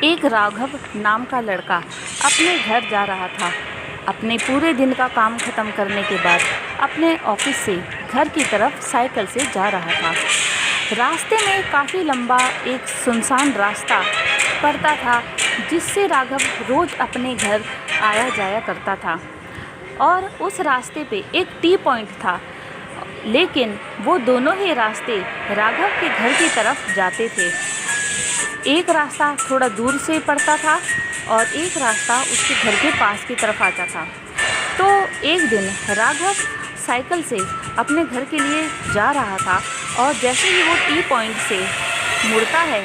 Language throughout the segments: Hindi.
एक राघव नाम का लड़का अपने घर जा रहा था। अपने पूरे दिन का काम खत्म करने के बाद अपने ऑफिस से घर की तरफ साइकिल से जा रहा था। रास्ते में काफ़ी लंबा एक सुनसान रास्ता पड़ता था, जिससे राघव रोज़ अपने घर आया जाया करता था। और उस रास्ते पे एक टी पॉइंट था, लेकिन वो दोनों ही रास्ते राघव के घर की तरफ जाते थे। एक रास्ता थोड़ा दूर से पड़ता था और एक रास्ता उसके घर के पास की तरफ आता था। तो एक दिन राघव साइकिल से अपने घर के लिए जा रहा था और जैसे ही वो टी पॉइंट से मुड़ता है,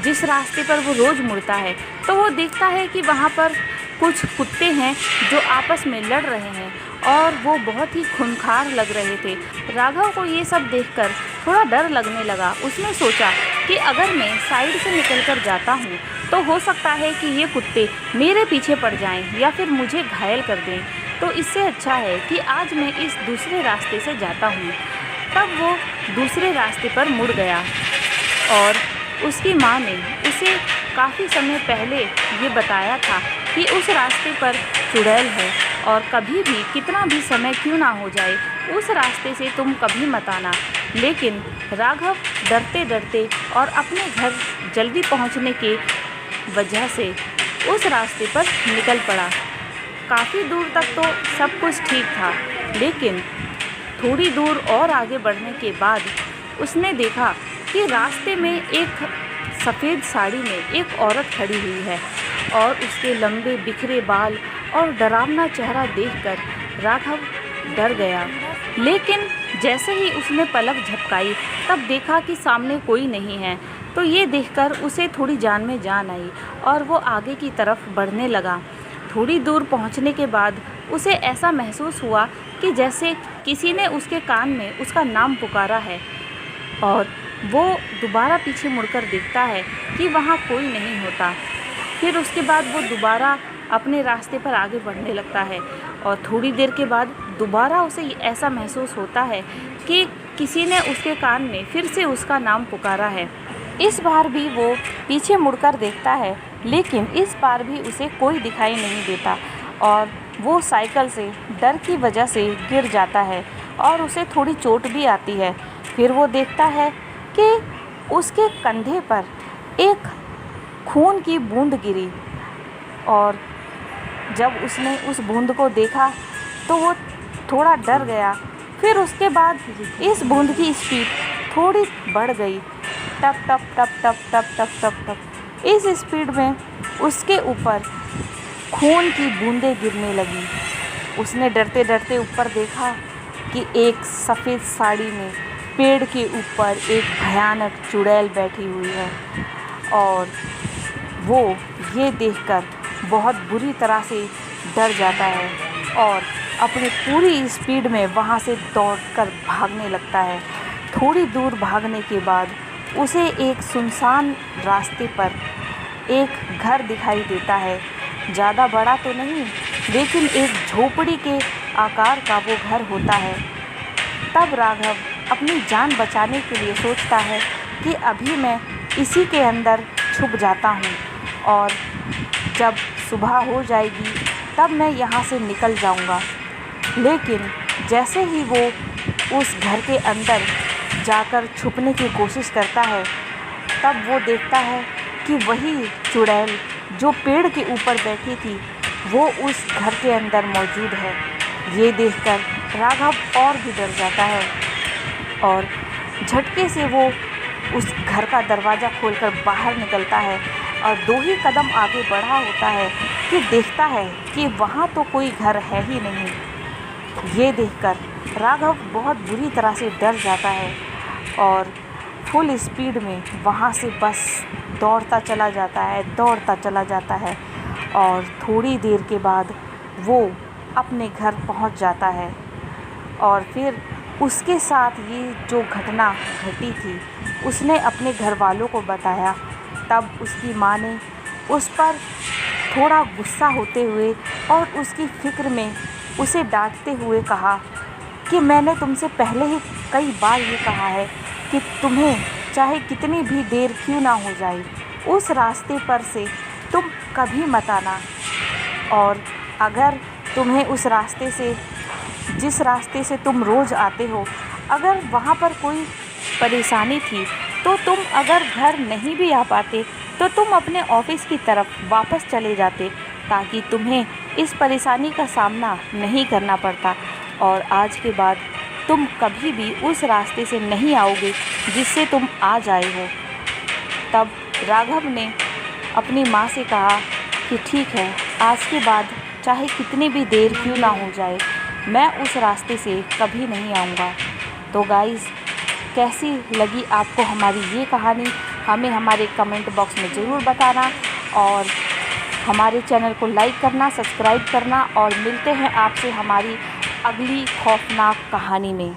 जिस रास्ते पर वो रोज़ मुड़ता है, तो वो देखता है कि वहाँ पर कुछ कुत्ते हैं जो आपस में लड़ रहे हैं और वो बहुत ही खूंखार लग रहे थे। राघव को ये सब देखकर थोड़ा डर लगने लगा। उसने सोचा कि अगर मैं साइड से निकलकर जाता हूँ तो हो सकता है कि ये कुत्ते मेरे पीछे पड़ जाएं या फिर मुझे घायल कर दें, तो इससे अच्छा है कि आज मैं इस दूसरे रास्ते से जाता हूँ। तब वो दूसरे रास्ते पर मुड़ गया और उसकी माँ ने उसे काफ़ी समय पहले ये बताया था कि उस रास्ते पर चुड़ैल है और कभी भी कितना भी समय क्यों ना हो जाए, उस रास्ते से तुम कभी मत आना। लेकिन राघव डरते डरते और अपने घर जल्दी पहुंचने की वजह से उस रास्ते पर निकल पड़ा। काफ़ी दूर तक तो सब कुछ ठीक था, लेकिन थोड़ी दूर और आगे बढ़ने के बाद उसने देखा कि रास्ते में एक सफ़ेद साड़ी में एक औरत खड़ी हुई है और उसके लंबे बिखरे बाल और डरावना चेहरा देखकर राघव डर गया। लेकिन जैसे ही उसने पलक झपकाई तब देखा कि सामने कोई नहीं है। तो ये देखकर उसे थोड़ी जान में जान आई और वो आगे की तरफ बढ़ने लगा। थोड़ी दूर पहुंचने के बाद उसे ऐसा महसूस हुआ कि जैसे किसी ने उसके कान में उसका नाम पुकारा है, और वो दोबारा पीछे मुड़कर देखता है कि वहाँ कोई नहीं होता। फिर उसके बाद वो दोबारा अपने रास्ते पर आगे बढ़ने लगता है और थोड़ी देर के बाद दोबारा उसे ऐसा महसूस होता है कि किसी ने उसके कान में फिर से उसका नाम पुकारा है। इस बार भी वो पीछे मुड़कर देखता है, लेकिन इस बार भी उसे कोई दिखाई नहीं देता और वो साइकिल से डर की वजह से गिर जाता है और उसे थोड़ी चोट भी आती है। फिर वो देखता है कि उसके कंधे पर एक खून की बूंद गिरी, और जब उसने उस बूंद को देखा तो वो थोड़ा डर गया। फिर उसके बाद इस बूंद की स्पीड थोड़ी बढ़ गई, टप टप टप टप टप टप टप टप। इस स्पीड में उसके ऊपर खून की बूंदें गिरने लगी। उसने डरते डरते ऊपर देखा कि एक सफ़ेद साड़ी में पेड़ के ऊपर एक भयानक चुड़ैल बैठी हुई है, और वो ये देखकर बहुत बुरी तरह से डर जाता है और अपनी पूरी स्पीड में वहाँ से दौड़कर भागने लगता है। थोड़ी दूर भागने के बाद उसे एक सुनसान रास्ते पर एक घर दिखाई देता है। ज़्यादा बड़ा तो नहीं, लेकिन एक झोपड़ी के आकार का वो घर होता है। तब राघव अपनी जान बचाने के लिए सोचता है कि अभी मैं इसी के अंदर छुप जाता हूँ और जब सुबह हो जाएगी तब मैं यहाँ से निकल जाऊँगा। लेकिन जैसे ही वो उस घर के अंदर जाकर छुपने की कोशिश करता है, तब वो देखता है कि वही चुड़ैल जो पेड़ के ऊपर बैठी थी वो उस घर के अंदर मौजूद है। ये देखकर राघव और भी डर जाता है और झटके से वो उस घर का दरवाज़ा खोलकर बाहर निकलता है और 2 ही कदम आगे बढ़ा होता है कि देखता है कि वहाँ तो कोई घर है ही नहीं। ये देखकर राघव बहुत बुरी तरह से डर जाता है और फुल स्पीड में वहाँ से बस दौड़ता चला जाता है और थोड़ी देर के बाद वो अपने घर पहुँच जाता है। और फिर उसके साथ ये जो घटना घटी थी उसने अपने घर वालों को बताया। तब उसकी माँ ने उस पर थोड़ा गुस्सा होते हुए और उसकी फ़िक्र में उसे डांटते हुए कहा कि मैंने तुमसे पहले ही कई बार ये कहा है कि तुम्हें चाहे कितनी भी देर क्यों ना हो जाए उस रास्ते पर से कभी मत आना। और अगर तुम्हें उस रास्ते से, जिस रास्ते से तुम रोज़ आते हो, अगर वहाँ पर कोई परेशानी थी तो तुम अगर घर नहीं भी आ पाते तो तुम अपने ऑफ़िस की तरफ वापस चले जाते, ताकि तुम्हें इस परेशानी का सामना नहीं करना पड़ता। और आज के बाद तुम कभी भी उस रास्ते से नहीं आओगे जिससे तुम आ जाए हो। तब राघव ने अपनी माँ से कहा कि ठीक है, आज के बाद चाहे कितनी भी देर क्यों ना हो जाए, मैं उस रास्ते से कभी नहीं आऊँगा। तो गाइज़, कैसी लगी आपको हमारी ये कहानी, हमें हमारे कमेंट बॉक्स में ज़रूर बताना। और हमारे चैनल को लाइक करना, सब्सक्राइब करना। और मिलते हैं आपसे हमारी अगली खौफनाक कहानी में।